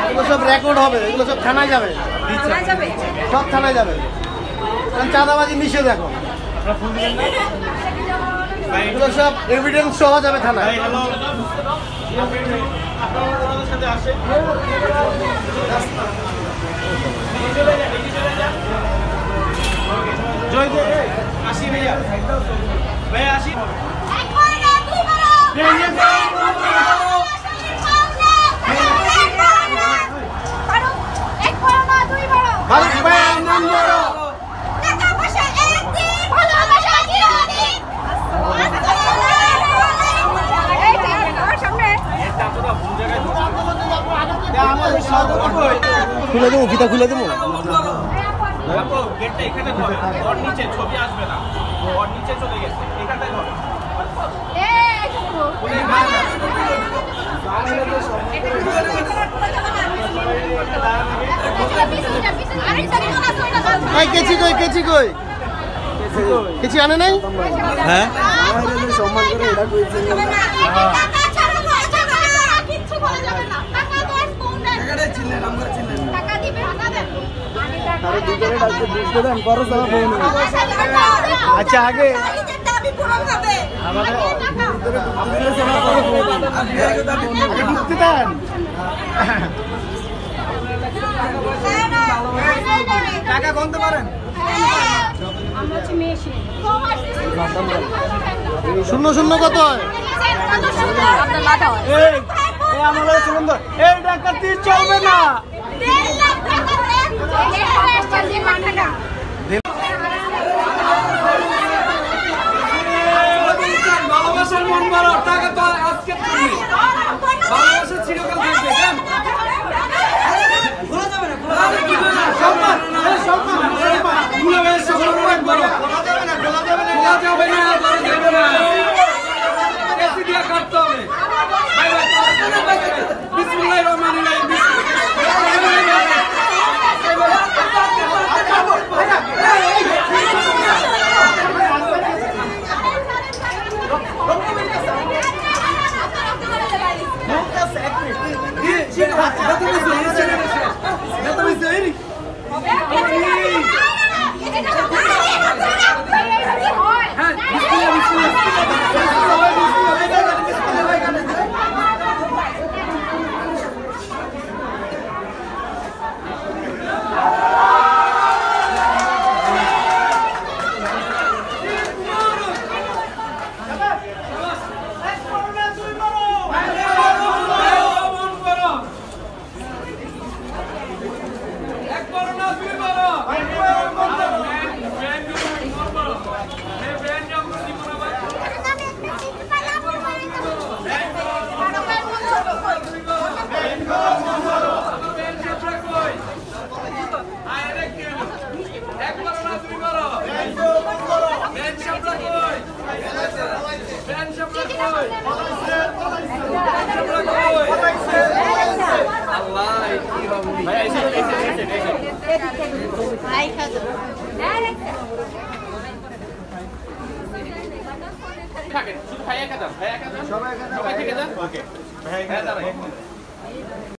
এগুলো সব রেকর্ড হবে, এগুলো সব থানায় যাবে, সব থানায় যাবে, কারণ চাঁদাবাজি নিষেধ এখন। এগুলো সব এভিডেন্স সহ যাবে থানায়। আসি ভাইয়া, ভাইয়া আসি। খুলে দেবো, গীতা খুলে দেবো। গেটটা এখানে ধরে, ওর নিচে ছবি আসবে না, ওর নিচে চলে গেছে, এখানটায় ধরে। কেচি কই, কেচি কই, কেচি আনে নাই? হ্যাঁ সম্মান করে এটা কইছে। আচ্ছা আগে ঢুকতে দেন। টাকা গুনতে পারেন? শূন্য শূন্য কত হয়? আমাদের সুন্দর এই ডাকাতি চলবে না। ভালোবাসার মন বড়, টাকা তো আজকে ভালোবাসা চিরকাল থাকবে। ভুলে যাবে না, সম্মান কাটতে হবে। বিসমিল্লাহির রহমানির রহিম। সবাই থেকে যান।